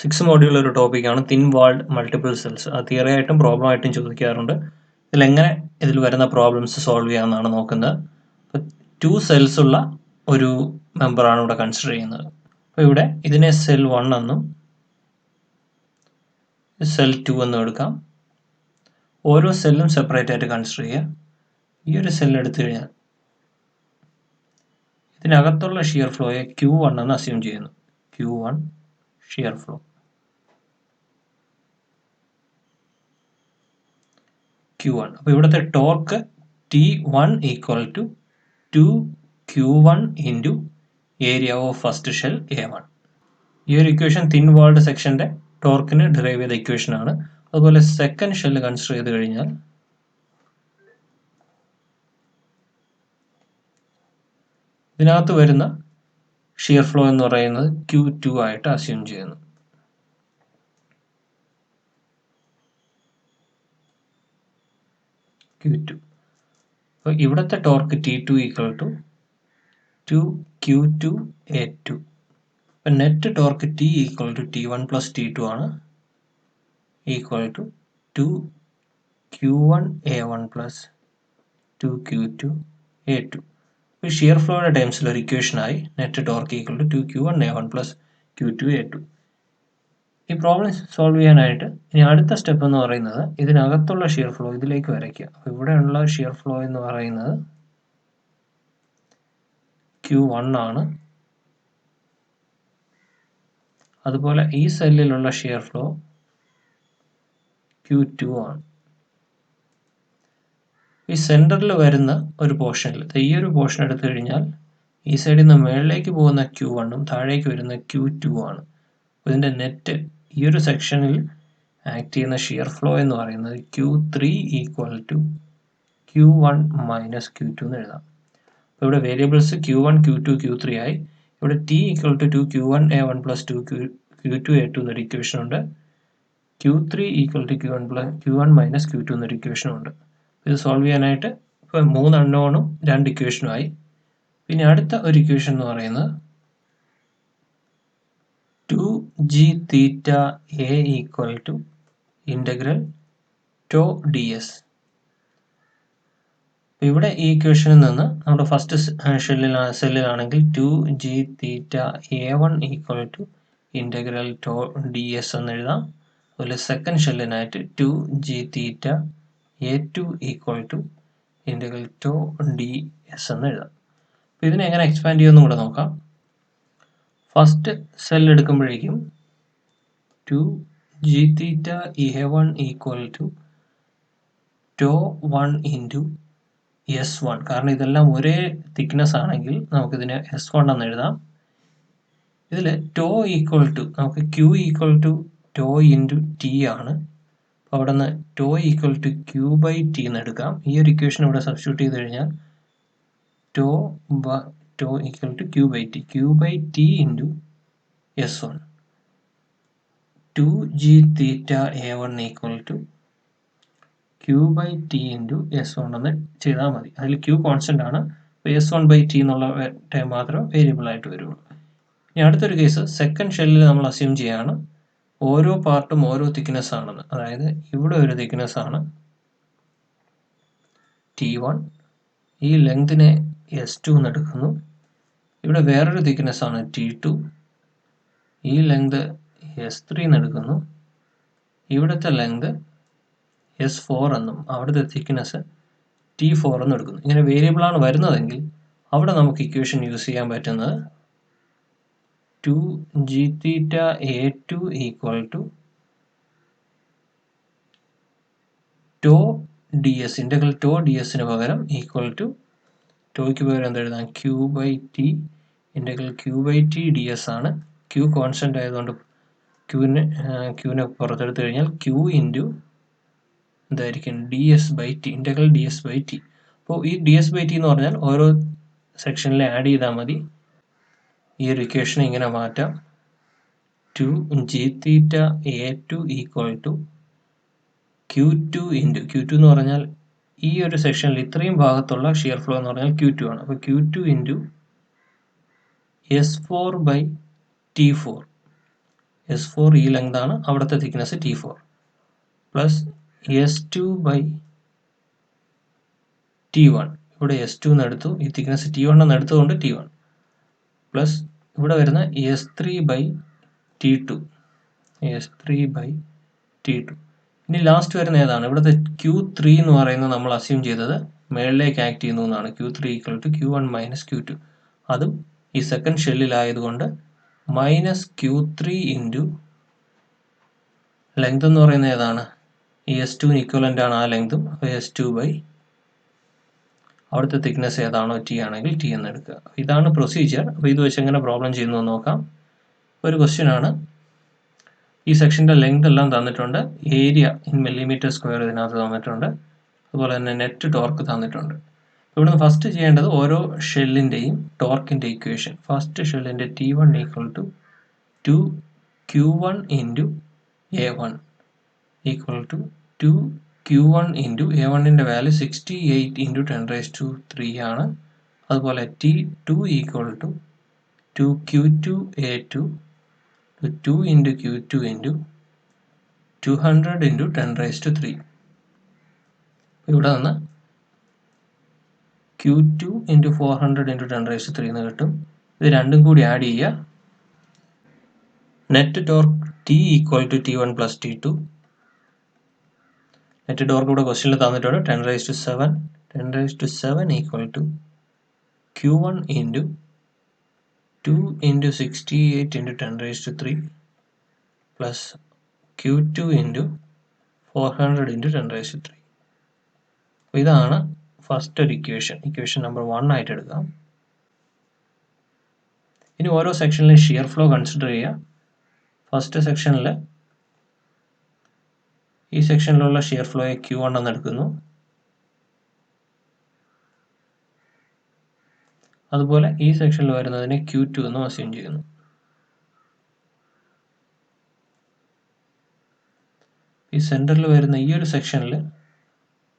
6 module ഒരു ടോപ്പിക്കാണ് thin walled multiple cells. അത് തിയറി ആയിട്ടും പ്രോബ്ലം ആയിട്ടും ചോദിക്കാറുണ്ട്. ഇതിൽ വരുന്ന പ്രോബ്ലംസ് സോൾവ് ചെയ്യാമെന്നാണ് നോക്കുന്നത്. അപ്പോൾ 2 സെൽസ് ഉള്ള ഒരു മെമ്പറാണ് ഇവിടെ കൺസിഡർ ചെയ്യുന്നത്. അപ്പോൾ ഇവിടെ ഇതിനെ സെൽ 1 എന്നും സെൽ 2 എന്നും എടുക്കാം. ഓരോ സെല്ലും സെപ്പറേറ്റ് ആയിട്ട് കൺസിഡർ ചെയ്യുക. ഈ ഒരു സെൽ എടുത്തു കഴിഞ്ഞാൽ ഇതിനകത്തുള്ള ഷിയർ ഫ്ലോയെ Q1 എന്ന് അസ്യൂം ചെയ്യുന്നു. Q1 shear flow. Q1. അപ്പോൾ ഇവിടുത്തെ torque T1 equal to 2Q1 into area of first shell A1. ഈ ഒരു ഇക്വേഷൻ തിൻ വാൾഡ് സെക്ഷൻ്റെ ടോർക്കിന് ഡിറൈവ് ചെയ്ത ഇക്വേഷൻ ആണ്. അതുപോലെ സെക്കൻഡ് ഷെല്ല് കൺസിഡർ ചെയ്ത് കഴിഞ്ഞാൽ ഇതിനകത്ത് വരുന്ന ഷിയർ ഫ്ലോ എന്ന് പറയുന്നത് Q2 ആയിട്ട് അസ്യൂം ചെയ്യുന്നു. Q2. അപ്പോൾ ഇവിടുത്തെ torque T2 equal to 2Q2 A2. അപ്പോൾ net torque T equal to T1 plus T2 ആണ്, equal to 2Q1 A1 plus 2Q2 A2. ഇപ്പോൾ ഷിയർ ഫ്ലോയുടെ ടേംസിൽ ഒരു ഇക്വേഷനായി net torque equal to 2Q1 A1 plus Q2 A2. ഈ problem solve ചെയ്യാനായിട്ട് ഇനി അടുത്ത സ്റ്റെപ്പ് എന്ന് പറയുന്നത് ഇതിനകത്തുള്ള ഷിയർ ഫ്ലോ ഇതിലേക്ക് വരയ്ക്കുക. അപ്പോൾ ഇവിടെയുള്ള ഷിയർ ഫ്ലോ എന്ന് പറയുന്നത് Q1 ആണ്. അതുപോലെ ഈ സെല്ലിലുള്ള ഷിയർ ഫ്ലോ Q2 ആണ്. ഈ സെൻറ്ററിൽ വരുന്ന ഒരു പോർഷനിൽ ഈ ഒരു പോർഷൻ എടുത്തു കഴിഞ്ഞാൽ ഈ സൈഡിൽ നിന്ന് മുകളിലേക്ക് പോകുന്ന Q1 ഉം താഴേക്ക് വരുന്ന Q2 ആണ്. ഇതിൻ്റെ നെറ്റ് ഈ ഒരു സെക്ഷനിൽ ആക്ട് ചെയ്യുന്ന ഷിയർ ഫ്ലോ എന്ന് പറയുന്നത് Q3 equal to Q1 minus Q2 എന്ന് എഴുതാം. അപ്പോൾ ഇവിടെ വേരിയബിൾസ് Q1, Q2, Q3 ആയി. ഇവിടെ T equal to 2Q1 A1 plus 2Q2 A2 എന്നൊരു ഇക്വേഷൻ ഉണ്ട്. Q3 equal to Q1 minus Q2 എന്നൊരു ഇക്വേഷൻ ഉണ്ട്. ഇത് സോൾവ് ചെയ്യാനായിട്ട് ഇപ്പോൾ 3 അൺനോണും 2 ഇക്വേഷനുമായി. പിന്നെ അടുത്ത ഒരു ഇക്വേഷൻ എന്ന് പറയുന്നത് 2g theta A equal to integral tau ds. ഇവിടെ ഈ ഇക്വേഷനിൽ നിന്ന് നമ്മുടെ ഫസ്റ്റ് സെല്ലിലാണെങ്കിൽ 2g theta A1 equal to integral tau ds എന്ന് എഴുതാം. അതുപോലെ സെക്കൻഡ് ഷെല്ലിനായിട്ട് 2g theta A2 equal to integral tau ds എന്ന് എഴുതാം. അപ്പോൾ ഇതിനെ എങ്ങനെ എക്സ്പാൻഡ് ചെയ്യുമെന്നും കൂടെ നോക്കാം. ഫസ്റ്റ് സെൽ എടുക്കുമ്പോഴേക്കും 2g theta A1 equal to tau 1 into S1. കാരണം ഇതെല്ലാം ഒരേ തിക്നെസ് ആണെങ്കിൽ നമുക്കിതിനെ S1 എന്ന് എഴുതാം. ഇതിൽ ടോ ഈക്വൽ ടു നമുക്ക് Q equal to tau into T ആണ്. അപ്പോൾ അവിടെ നിന്ന് tau equal to Q by T എന്ന് എടുക്കാം. ഈ ഒരു ഇക്വേഷൻ ഇവിടെ സബ്സ്റ്റിറ്റ്യൂട്ട് ചെയ്ത് കഴിഞ്ഞാൽ tau equal to Q by T into S1. 2g theta A1 equal to Q by T into S1 എന്ന് ചെയ്താൽ മതി. അതിൽ Q കോൺസ്റ്റൻ്റ് ആണ്. അപ്പോൾ S1 ബൈ T എന്നുള്ള ടൈം മാത്രമേ വേരിയബിൾ ആയിട്ട് വരുള്ളൂ. ഇനി അടുത്തൊരു കേസ് സെക്കൻഡ് ഷെല്ലിൽ നമ്മൾ അസ്യൂം ചെയ്യാണ് ഓരോ പാർട്ടും ഓരോ തിക്നെസ് ആണെന്ന്. അതായത് ഇവിടെ ഒരു തിക്നെസ് ആണ് T1, ഈ ലെങ്തിനെ S2 എന്ന് എടുക്കുന്നു. ഇവിടെ വേറൊരു തിക്നെസ് ആണ് T2, ഈ ലെങ്ത് S3 എന്ന് എടുക്കുന്നു. ഇവിടുത്തെ ലെങ്ത് S4 എന്നും അവിടുത്തെ തിക്നെസ് T4 എന്നും എടുക്കുന്നു. ഇങ്ങനെ വേരിയബിളാണ് വരുന്നതെങ്കിൽ അവിടെ നമുക്ക് ഇക്വേഷൻ യൂസ് ചെയ്യാൻ പറ്റുന്നത് 2g theta A2 equal to tau ds, integral tau dsന് പകരം ഈക്വൽ ടു ടോയ്ക്ക് പകരം എന്ത് എഴുതാം Q by T, integral Q by T ds ആണ്. Q കോൺസ്റ്റൻ്റ് ആയതുകൊണ്ട് Qനെ പുറത്തെടുത്ത് കഴിഞ്ഞാൽ Q ഇൻറ്റു എന്തായിരിക്കും ds by T, integral ds by T. അപ്പോൾ ഈ ds ബൈ T എന്ന് പറഞ്ഞാൽ ഓരോ സെക്ഷനിൽ ആഡ് ചെയ്താൽ മതി. ഈ ഒരു ഇക്വേഷൻ ഇങ്ങനെ മാറ്റാം. 2g theta A2 equal to Q2 into Q2 എന്ന് പറഞ്ഞാൽ ഈ ഒരു സെക്ഷനിൽ ഇത്രയും ഭാഗത്തുള്ള ഷിയർ ഫ്ലോ എന്ന് പറഞ്ഞാൽ Q2 ആണ്. അപ്പോൾ Q2 into S4 by T4. S4 ഈ ലെങ്ത് ആണ്, അവിടുത്തെ thickness T4 plus S2 by T1. ഇവിടെ S2 എന്ന് എടുത്തു, ഈ തിക്നെസ് T1 എന്ന് എടുത്തതുകൊണ്ട് T1 പ്ലസ് ഇവിടെ വരുന്ന S3 ബൈ T2. ഇനി ലാസ്റ്റ് വരുന്ന ഏതാണ്? ഇവിടുത്തെ Q3 എന്ന് പറയുന്നത് നമ്മൾ അസ്യൂം ചെയ്തത് മേളിലേക്ക് ആക്ട് ചെയ്യുന്നു എന്നാണ്. Q3 equal to Q1 minus Q2. അതും ഈ സെക്കൻഡ് ഷെല്ലിലായതുകൊണ്ട് മൈനസ് Q3 ഇൻറ്റു ലെങ്ത് എന്ന് പറയുന്നത് ഏതാണ്? ഈ S2 ഇക്വലൻ്റ് ആണ് ആ ലെങ്തും. അപ്പോൾ S2 ബൈ അവിടുത്തെ തിക്നെസ് ഏതാണോ T ആണെങ്കിൽ T എന്ന് എടുക്കുക. ഇതാണ് പ്രൊസീജിയർ. അപ്പോൾ ഇത് വെച്ച് എങ്ങനെ പ്രോബ്ലം ചെയ്യുന്നു നോക്കാം. ഒരു ക്വസ്റ്റ്യൻ ആണ്. ഈ സെക്ഷൻ്റെ ലെങ്ത് എല്ലാം തന്നിട്ടുണ്ട്, ഏരിയ ഇൻ മില്ലിമീറ്റർ സ്ക്വയർ ഇതിനകത്ത് തന്നിട്ടുണ്ട്, അതുപോലെ തന്നെ നെറ്റ് ടോർക്ക് തന്നിട്ടുണ്ട്. ഇവിടുന്ന് ഫസ്റ്റ് ചെയ്യേണ്ടത് ഓരോ ഷെല്ലിൻ്റെയും ടോർക്കിൻ്റെ ഇക്വേഷൻ. ഫസ്റ്റ് ഷെല്ലിൻ്റെ T1 equal to 2Q1 into A1 equal to 2Q1 into A1ൻ്റെ വാല്യൂ 68 ഇൻറ്റു 10⁻³ ആണ്. അതുപോലെ T2 equal to 2Q2A2 2 into Q2 into 200 into 10⁻³. ഇവിടെ നിന്ന് Q2 ഇൻറ്റു 400 ഇൻറ്റു 10⁻³ എന്ന് കിട്ടും. ഇത് രണ്ടും കൂടി ആഡ് ചെയ്യുക. Net torque T equal to T1 plus T2. Net torque ഇവിടെ ക്വസ്റ്റ്യനിൽ തന്നിട്ടുണ്ട് 10⁻⁷. 10⁻⁷ equal to Q1 into 2 into 68 into 10⁻³ plus Q2 into 400 into 10⁻³. ഇതാണ് ഫസ്റ്റ് ഒരു ഇക്വേഷൻ നമ്പർ 1 ആയിട്ട് എടുക്കാം. ഇനി ഓരോ സെക്ഷനിലും ഷിയർ ഫ്ലോ കൺസിഡർ ചെയ്യുക. ഫസ്റ്റ് സെക്ഷനിൽ ഈ സെക്ഷനിലുള്ള ഷിയർ ഫ്ലോയെ Q1 എന്ന് എടുക്കുന്നു. അതുപോലെ ഈ സെക്ഷനിൽ വരുന്നതിനെ Q2 എന്നും അസ്യൂം ചെയ്യുന്നു. ഈ സെൻറ്ററിൽ വരുന്ന ഈ ഒരു സെക്ഷനിൽ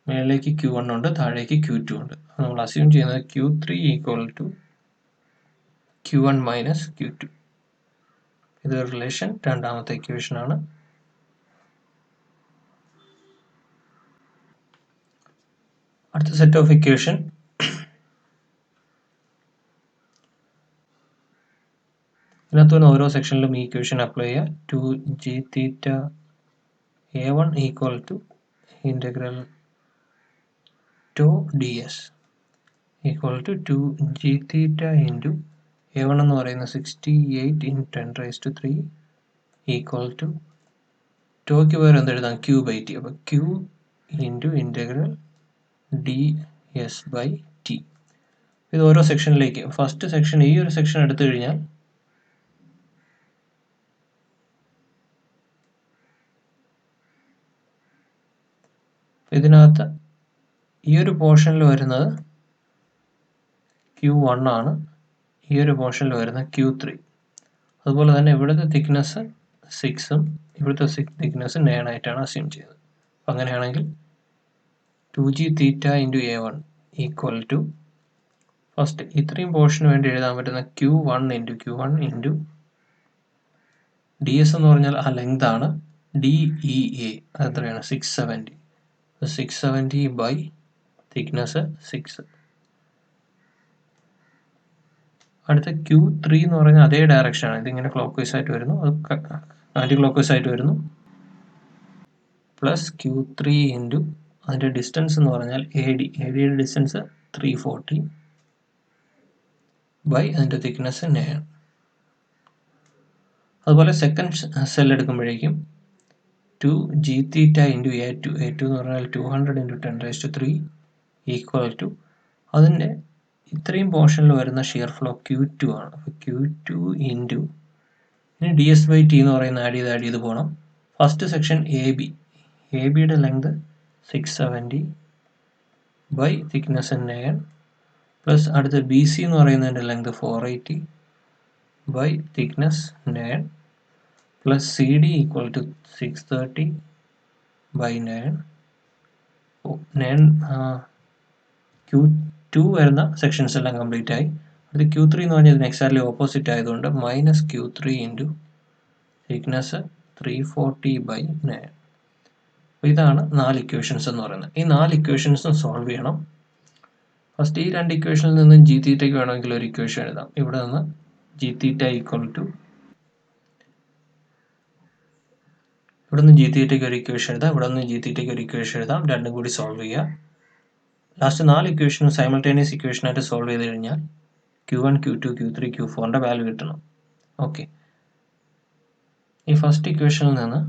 മേളിലേക്ക് Q1 ഉണ്ട്, താഴേക്ക് Q2 ഉണ്ട്. നമ്മൾ അസ്യൂം ചെയ്യുന്നത് Q3 equal to Q1 minus Q2. ഇത് റിലേഷൻ രണ്ടാമത്തെ ഇക്വേഷനാണ്. അടുത്ത സെറ്റ് ഓഫ് ഇക്വേഷൻ ഇതിനകത്ത് വരുന്ന ഓരോ സെക്ഷനിലും ഈ ഇക്വേഷൻ അപ്ലൈ ചെയ്യുക. 2g θ A1 equal to integral tau ds equal to 2g θ into A1 എന്ന് പറയുന്നത് 68 ഇൻ 10⁻³ ഈക്വൽ ടു ടോയ്ക്ക് പകരം എന്തെഴുതാം? Q/T. അപ്പോൾ Q ഇൻറ്റു ഇൻ്റഗ്രൽ ds/T. ഇത് ഓരോ സെക്ഷനിലേക്ക് ഫസ്റ്റ് സെക്ഷൻ ഈ ഒരു സെക്ഷൻ എടുത്തു കഴിഞ്ഞാൽ ഇതിനകത്ത് ഈ ഒരു പോർഷനിൽ വരുന്നത് Q1 ആണ്, ഈ ഒരു പോർഷനിൽ വരുന്ന Q3. അതുപോലെ തന്നെ ഇവിടുത്തെ തിക്നെസ് 6ഉം ഇവിടുത്തെ തിക്നെസ് 9 ആയിട്ടാണ് അസ്യൂം ചെയ്തത്. അങ്ങനെയാണെങ്കിൽ 2g θ into A1 equal to first ഇത്രയും പോർഷന് വേണ്ടി എഴുതാൻ പറ്റുന്ന Q1 ഇൻറ്റു ds എന്ന് പറഞ്ഞാൽ ആ ലെങ്ത് ആണ്, DEA അതെത്രയാണ്? 670. 670 by thickness 6. അടുത്ത Q3 എന്ന് പറഞ്ഞാൽ അതേ ഡയറക്ഷനാണ്, ഇതിങ്ങനെ ക്ലോക്ക് വൈസ് ആയിട്ട് വരുന്നു, അത് ആൻറ്റി ക്ലോക്ക് വൈസ് ആയിട്ട് വരുന്നു, പ്ലസ് Q3 ഇൻറ്റു അതിൻ്റെ ഡിസ്റ്റൻസ് എന്ന് പറഞ്ഞാൽ ADയുടെ ഡിസ്റ്റൻസ് 340 ബൈ അതിൻ്റെ തിക്നെസ് 9. അതുപോലെ സെക്കൻഡ് സെൽ എടുക്കുമ്പോഴേക്കും 2g θ ഇൻറ്റു A2 എന്ന് പറഞ്ഞാൽ 200 ഇൻറ്റു 10⁻³ ഈക്വൽ ടു അതിൻ്റെ ഇത്രയും പോർഷനിൽ വരുന്ന ഷിയർ ഫ്ലോ Q2 ആണ്. അപ്പോൾ Q2 ഇൻറ്റു ഇനി ds/T എന്ന് പറയുന്ന ആഡ് ചെയ്ത് പോകണം. ഫസ്റ്റ് സെക്ഷൻ ABയുടെ ലെങ്ത് 670 ബൈ തിക്നെസ് 9 പ്ലസ് അടുത്ത BC എന്ന് പറയുന്നതിൻ്റെ length 480 by thickness 9 plus CD equal to 630 by 9. Q2 വരുന്ന സെക്ഷൻസ് എല്ലാം കംപ്ലീറ്റ് ആയി. അടുത്ത Q3 എന്ന് പറഞ്ഞാൽ ഇതിന് എക്സാക്ട്ലി ഓപ്പോസിറ്റ് ആയതുകൊണ്ട് മൈനസ് Q3 ഇൻറ്റു തിക്നെസ് 340/9. അപ്പോൾ ഇതാണ് 4 ഇക്വേഷൻസ് എന്ന് പറയുന്നത്. ഈ 4 ഇക്വേഷൻസും സോൾവ് ചെയ്യണം. ഫസ്റ്റ് ഈ 2 ഇക്വേഷനിൽ നിന്ന് ജി തീറ്റയ്ക്ക് വേണമെങ്കിൽ ഒരു ഇക്വേഷൻ എഴുതാം. ഇവിടെ നിന്ന് ജി തീറ്റ ഈക്വൽ ടു, ഇവിടെ നിന്ന് ജി തീറ്റയ്ക്ക് ഒരു ഇക്വേഷൻ എഴുതാം, ഇവിടെ നിന്ന് ജി തീറ്റയ്ക്ക് ഒരു ഇക്വേഷൻ എഴുതാം. രണ്ടും കൂടി സോൾവ് ചെയ്യുക. ലാസ്റ്റ് 4 ഇക്വേഷനും സൈമൾട്ടേനിയസ് ഇക്വേഷനായിട്ട് സോൾവ് ചെയ്ത് കഴിഞ്ഞാൽ Q1, Q2, Q3, Q4ന്റെ വാല്യൂ കിട്ടണം. ഓക്കെ, ഈ ഫസ്റ്റ് ഇക്വേഷനിൽ നിന്ന്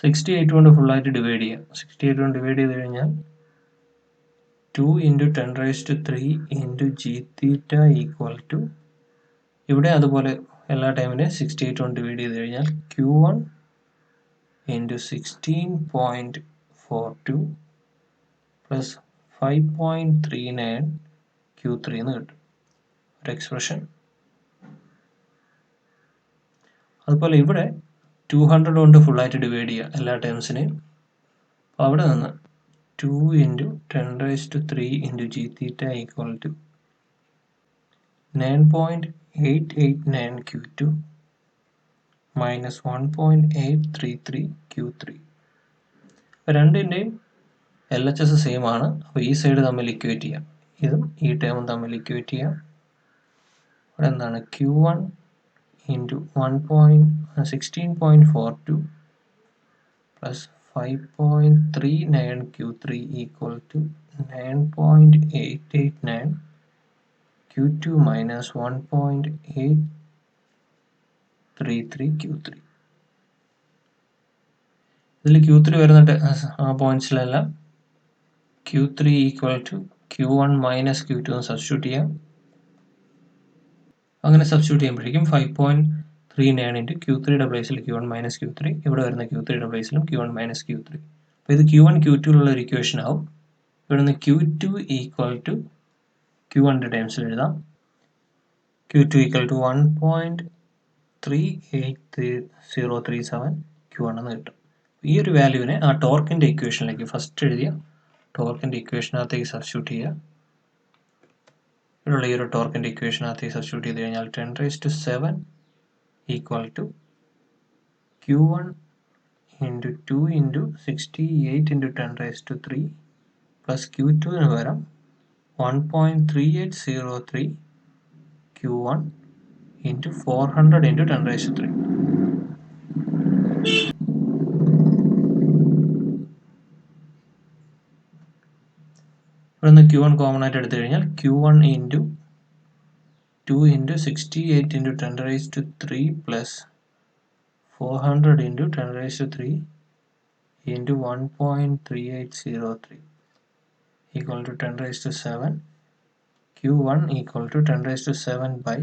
68 കൊണ്ട് ഫുള്ളായിട്ട് ഡിവൈഡ് ചെയ്യാം. 68 കൊണ്ട് ഡിവൈഡ് ചെയ്ത് കഴിഞ്ഞാൽ 2 × 10⁻³ × ജി തീറ്റ ഈക്വൽ ടു, ഇവിടെ അതുപോലെ എല്ലാ ടൈമിനെയും 68 കൊണ്ട് ഡിവൈഡ് ചെയ്ത് കഴിഞ്ഞാൽ Q1 × 16.42 പ്ലസ് 5.39 Q3 എന്ന് കിട്ടും ഒരു എക്സ്പ്രഷൻ. അതുപോലെ ഇവിടെ 200 കൊണ്ട് ഫുള്ളായിട്ട് ഡിവൈഡ് ചെയ്യുക എല്ലാ ടേംസിനെയും. അപ്പോൾ അവിടെ നിന്ന് 2 × 10⁻³ × G theta equal to 9.889 Q2 minus 1.833 Q3. അപ്പോൾ രണ്ടിൻ്റെയും LHS സെയിം ആണ്. അപ്പോൾ ഈ സൈഡ് തമ്മിൽ ഇക്വേറ്റ് ചെയ്യാം, ഇതും ഈ ടേമും തമ്മിൽ ഇക്വേറ്റ് ചെയ്യാം. ഇവിടെ എന്താണ് Q1 × 16.42 plus 5.39 Q3 equal to 9.889 Q2 minus 1.833 Q3. ഇതിൽ Q3 വരുന്ന പോയിന്റ്സിലെല്ലാം Q3 equal to Q1 minus Q2 എന്ന് സബ്സ്റ്റിറ്റ്യൂട്ട് ചെയ്യാം. അങ്ങനെ സബ്സ്റ്റിറ്റ്യൂട്ട് ചെയ്യുമ്പോഴേക്കും 5.39 × Q3യുടെ പ്ലേസിൽ Q1 മൈനസ് Q3, ഇവിടെ വരുന്ന Q3യുടെ പ്ലേസിലും Q1 മൈനസ് Q3. അപ്പോൾ ഇത് Q1 Q2ലുള്ള ഒരു ഇക്വേഷൻ ആവും. ഇവിടെ നിന്ന് Q2 ഈക്വൽ ടു Q1ന്റെ ടേംസിൽ എഴുതാം. Q2 ഈക്വൽ ടു 1.38037 Q1 എന്ന് കിട്ടും. ഈ ഒരു വാല്യൂവിനെ ആ ടോർക്കിൻ്റെ ഇക്വേഷനിലേക്ക് ഫസ്റ്റ് എഴുതിയ ടോർക്കിൻ്റെ ഇക്വേഷനകത്തേക്ക് സബ്സ്റ്റിറ്റ്യൂട്ട് ചെയ്യുക. ഇവിടെയുള്ള ഈ ഒരു ടോർക്കിൻ്റെ ഇക്വേഷനകത്തേക്ക് സബ്സ്റ്റിറ്റ്യൂട്ട് ചെയ്ത് കഴിഞ്ഞാൽ 10⁻7 ഈക്വൽ ടു Q1 × 2 × 68 × 10⁻³ പ്ലസ് Q2ന് പകരം 1.3803 Q1 × 400 × 10⁻³. ഇവിടെ നിന്ന് Q1 കോമൺ ആയിട്ട് എടുത്തു കഴിഞ്ഞാൽ Q1 × 2 × 68 × 10⁻³ plus 400 × 10⁻³ × 1.3803 equal to 10⁻7. Q1 equal to 10⁻7 by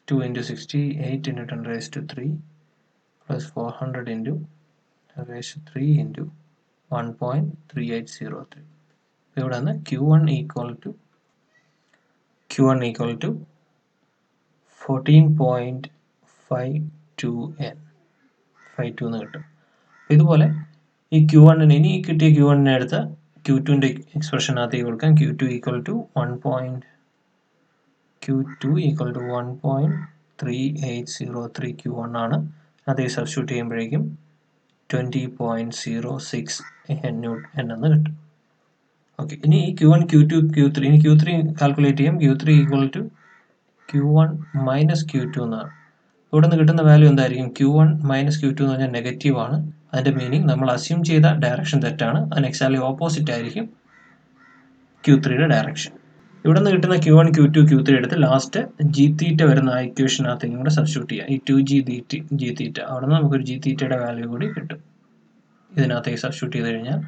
2 × 68 × 10⁻³ plus 400 × 10⁻³ × 1.3803. ഇവിടെ നിന്ന് Q1 equal to 14.52 എന്ന് കിട്ടും. ഇതുപോലെ ഈ Q1 ഇനി കിട്ടിയ Q1 എടുത്ത് Q2ന്റെ എക്സ്പ്രഷനകത്തേക്ക് കൊടുക്കാം. Q2 equal to 1.3803 Q1 ആണ്. അതേ സബ്സ്റ്റിറ്റ്യൂട്ട് ചെയ്യുമ്പോഴേക്കും 20.06 N എന്ന് കിട്ടും. ഓക്കെ, ഇനി ഈ Q1, Q2, Q3 ഇനി Q3 കാൽക്കുലേറ്റ് ചെയ്യാം. Q3 equal to Q1 minus Q2 എന്നാണ്. ഇവിടെ നിന്ന് കിട്ടുന്ന വാല്യൂ എന്തായിരിക്കും? Q1 മൈനസ് Q2 എന്ന് പറഞ്ഞാൽ നെഗറ്റീവ് ആണ്. അതിൻ്റെ മീനിങ് നമ്മൾ അസ്യൂം ചെയ്ത ഡയറക്ഷൻ തെറ്റാണ്. അതിന് എക്സാക്ട്ലി ഓപ്പോസിറ്റ് ആയിരിക്കും Q3യുടെ ഡയറക്ഷൻ. ഇവിടെ നിന്ന് കിട്ടുന്ന Q1, Q2, Q3 എടുത്ത് ലാസ്റ്റ് ജി തീറ്റ വരുന്ന ആ ഇക്വേഷനകത്തേക്കും കൂടെ സബ്സ്റ്റിറ്റ്യൂട്ട് ചെയ്യുക. ഈ 2G ജി തീറ്റ അവിടെ നിന്ന് നമുക്കൊരു ജി തീറ്റയുടെ വാല്യൂ കൂടി കിട്ടും. ഇതിനകത്തേക്ക് സബ്സ്റ്റിറ്റ്യൂട്ട് ചെയ്ത് കഴിഞ്ഞാൽ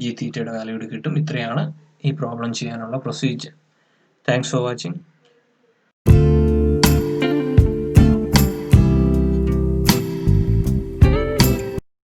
ജി തീറ്റയുടെ വാല്യൂ കൂടി കിട്ടും. ഇത്രയാണ് ഈ പ്രോബ്ലം ചെയ്യാനുള്ള പ്രൊസീജിയർ. Thanks for watching.